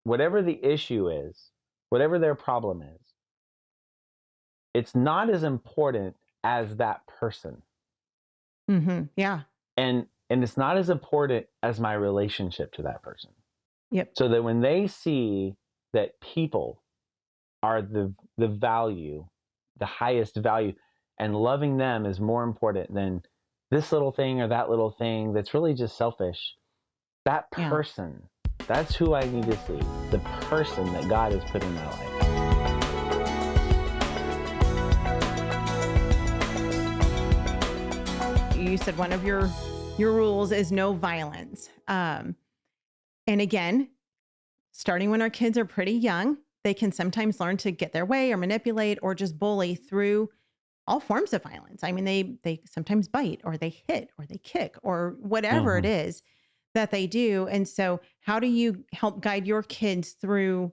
whatever the issue is, whatever their problem is, it's not as important as that person. Yeah. And it's not as important as my relationship to that person. Yep. So that when they see that people are the value, the highest value, and loving them is more important than this little thing or that little thing that's really just selfish, that Yeah. person, that's who I need to see. The person that God has put in my life. You said one of your rules is no violence. And again, starting when our kids are pretty young, they can sometimes learn to get their way or manipulate or just bully through all forms of violence. I mean, they sometimes bite or they hit or they kick or whatever it Mm-hmm. is that they do. And so how do you help guide your kids through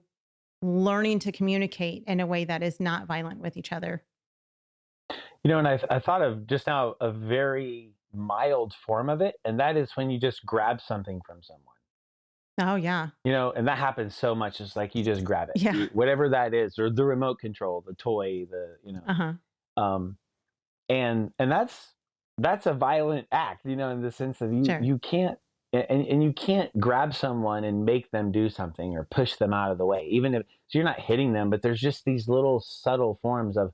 learning to communicate in a way that is not violent with each other? And I thought of just now a very mild form of it, and that is when you just grab something from someone. Oh yeah. And that happens so much. It's like you just grab it, Yeah. whatever that is, or the remote control, the toy, Uh-huh. um, and that's a violent act, in the sense of you Sure. you can't and you can't grab someone and make them do something or push them out of the way, even if so you're not hitting them, but there's just these little subtle forms of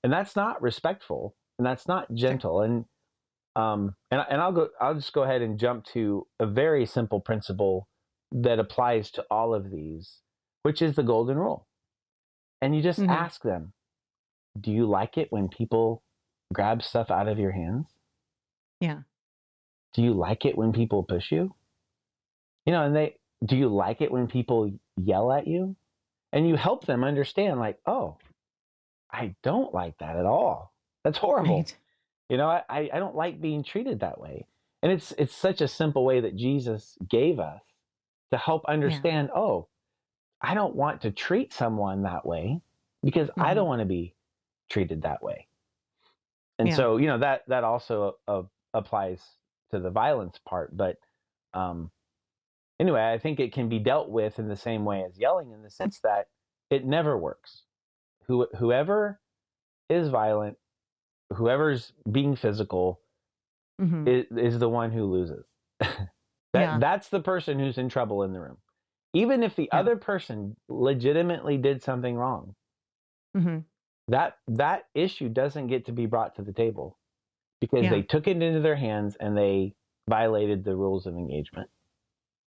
and that's not respectful and that's not Sure. gentle. And I'll just go ahead and jump to a very simple principle that applies to all of these, which is the golden rule. And you just Hmm. ask them, do you like it when people grab stuff out of your hands? Yeah. Do you like it when people push you? And do you like it when people yell at you? And you help them understand, like, oh, I don't like that at all. That's horrible. Right. I don't like being treated that way. And it's such a simple way that Jesus gave us to help Yeah. understand, oh, I don't want to treat someone that way because I Hmm. don't want to be treated that way. And Yeah. so, that also applies to the violence part. But um, anyway, I think it can be dealt with in the same way as yelling, in the sense that it never works. Whoever is violent, whoever's being physical, Hmm. is the one who loses. Yeah. That's the person who's in trouble in the room. Even if the Yeah. other person legitimately did something wrong, Hmm. that issue doesn't get to be brought to the table because they Yeah. took it into their hands and they violated the rules of engagement.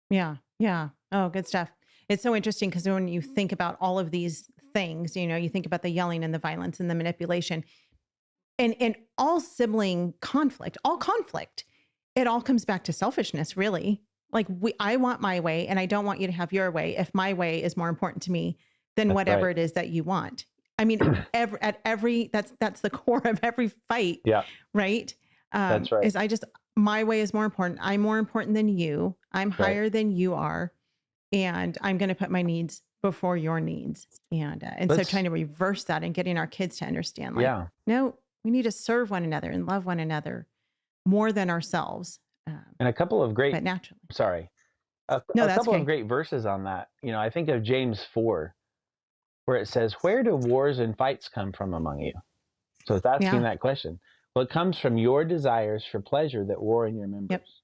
Yeah. Yeah. Oh, good stuff. It's so interesting because when you think about all of these things, you think about the yelling and the violence and the manipulation and all sibling conflict, all conflict, it all comes back to selfishness, really. Like I want my way and I don't want you to have your way if my way is more important to me than That's right. whatever it is that you want. I mean, that's the core of every fight, Yeah, right? that's right. Is my way is more important. I'm more important than you. I'm Right. higher than you are, and I'm going to put my needs before your needs. And so trying Let's to reverse that and getting our kids to understand, like, Yeah. no, we need to serve one another and love one another more than ourselves. And a couple of great But naturally, sorry. no, A that's couple of okay. great verses on that. I think of James 4 where it says, "Where do wars and fights come from among you?" So it's asking Yeah. that question. Well, it comes from your desires for pleasure that war in your Yep. members.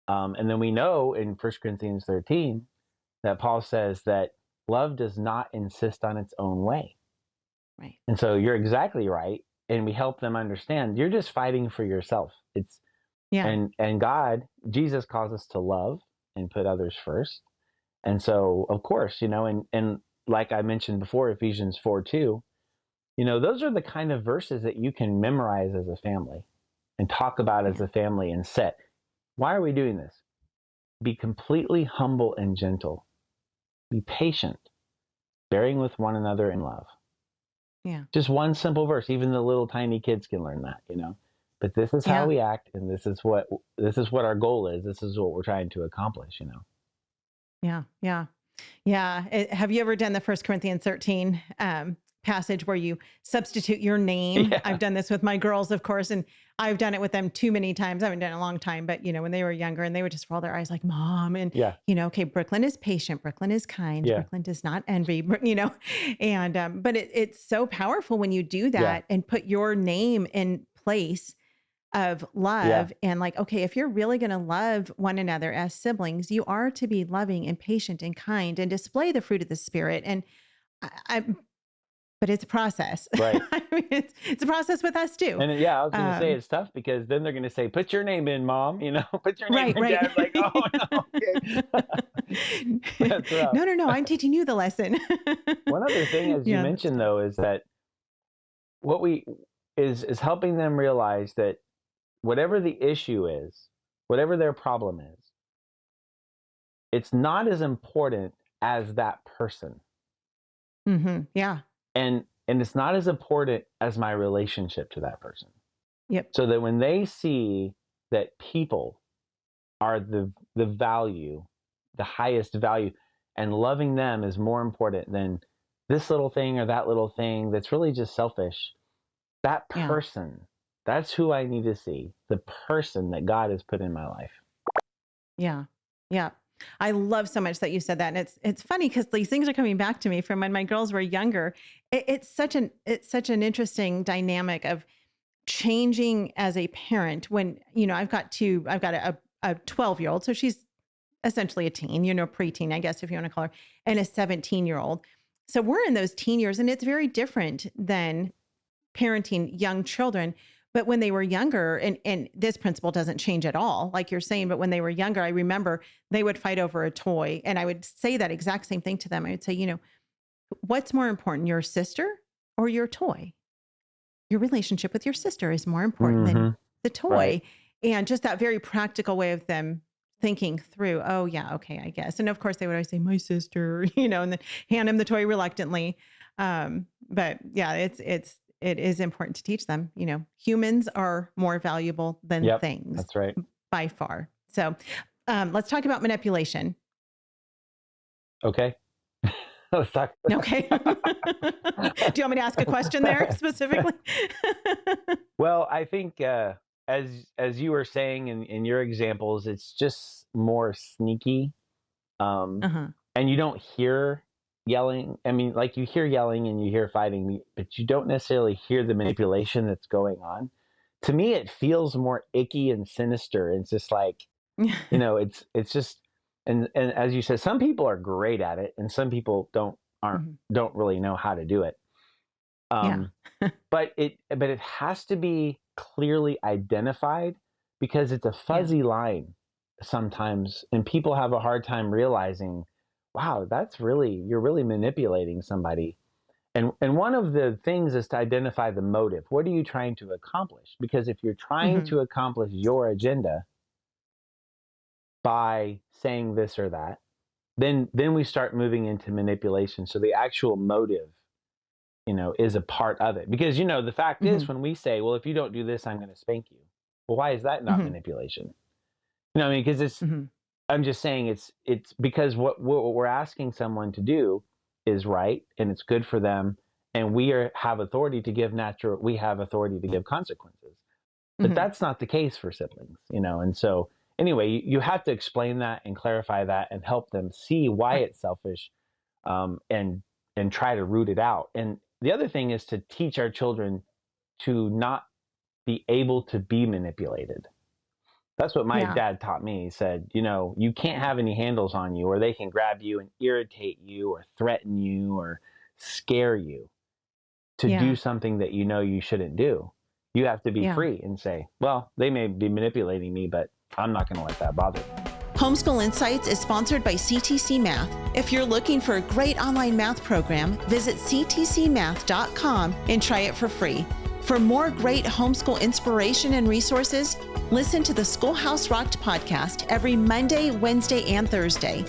And then we know in 1 Corinthians 13 that Paul says that love does not insist on its own way. Right. And so you're exactly right. And we help them understand you're just fighting for yourself. Yeah. And God, Jesus calls us to love and put others first. And so, of course, and like I mentioned before, Ephesians 4:2, those are the kind of verses that you can memorize as a family and talk about as Yeah. a family and set. Why are we doing this? Be completely humble and gentle. Be patient, bearing with one another in love. Yeah. Just one simple verse. Even the little tiny kids can learn that. But this is how Yeah. we act, and this is what our goal is. This is what we're trying to accomplish. Yeah. Yeah. Yeah. Have you ever done the 1 Corinthians 13? passage where you substitute your name. Yeah. I've done this with my girls, of course, and I've done it with them too many times. I haven't done it in a long time, but when they were younger and they would just roll their eyes like, Mom, and Yeah. okay, Brooklyn is patient, Brooklyn is kind, Yeah. Brooklyn does not envy, and but it's so powerful when you do Yeah. that and put your name in place of love, and like, okay, if you're really going to love one another as siblings, you are to be loving and patient and kind and display the fruit of the Spirit. And I but it's a process. Right. I mean, it's a process with us too. And I was going to say it's tough because then they're going to say, put your name in, Mom, put your name in. Right. Dad's like, oh, no, okay. That's rough. No, I'm teaching you the lesson. One other thing, as you mentioned, though, is that what is helping them realize that whatever the issue is, whatever their problem is, it's not as important as that person. Mm-hmm. Yeah. And it's not as important as my relationship to that person. Yep. So that when they see that people are the value, the highest value, and loving them is more important than this little thing or that little thing that's really just selfish, that person, that's who I need to see, the person that God has put in my life. Yeah. Yeah. I love so much that you said that. And it's funny because these things are coming back to me from when my girls were younger. It's such an interesting dynamic of changing as a parent when, I've got a 12-year-old. So she's essentially a teen, preteen, I guess, if you want to call her, and a 17-year-old. So we're in those teen years, and it's very different than parenting young children. But when they were younger, and this principle doesn't change at all, like you're saying, but when they were younger, I remember they would fight over a toy. And I would say that exact same thing to them. I would say, what's more important, your sister or your toy? Your relationship with your sister is more important than the toy. Right. And just that very practical way of them thinking through, oh yeah, okay, I guess. And of course they would always say, my sister, and then hand him the toy reluctantly. But yeah, it is important to teach them, humans are more valuable than things. That's right. By far. So let's talk about manipulation. Okay. Let's talk. Okay. Do you want me to ask a question there specifically? Well, I think as you were saying in your examples, it's just more sneaky. And you don't hear yelling. I mean, like you hear yelling and you hear fighting, but you don't necessarily hear the manipulation that's going on. To me, it feels more icky and sinister. It's just like, it's just, and as you said, some people are great at it and some people don't really know how to do it. But it has to be clearly identified because it's a fuzzy line sometimes, and people have a hard time realizing, wow, you're really manipulating somebody. And one of the things is to identify the motive. What are you trying to accomplish? Because if you're trying to accomplish your agenda by saying this or that, then we start moving into manipulation. So the actual motive, is a part of it. Because, the fact is when we say, well, if you don't do this, I'm going to spank you. Well, why is that not manipulation? Because it's, I'm just saying it's because what we're asking someone to do is right and it's good for them, and we have authority to give consequences. But that's not the case for siblings, and so anyway, you have to explain that and clarify that and help them see why it's selfish, and try to root it out. And the other thing is to teach our children to not be able to be manipulated. That's what my dad taught me. He said, you can't have any handles on you, or they can grab you and irritate you or threaten you or scare you to do something that you shouldn't do. You have to be free and say, well, they may be manipulating me, but I'm not going to let that bother me. Homeschool Insights is sponsored by CTC Math. If you're looking for a great online math program, visit ctcmath.com and try it for free. For more great homeschool inspiration and resources, listen to the Schoolhouse Rocked podcast every Monday, Wednesday, and Thursday.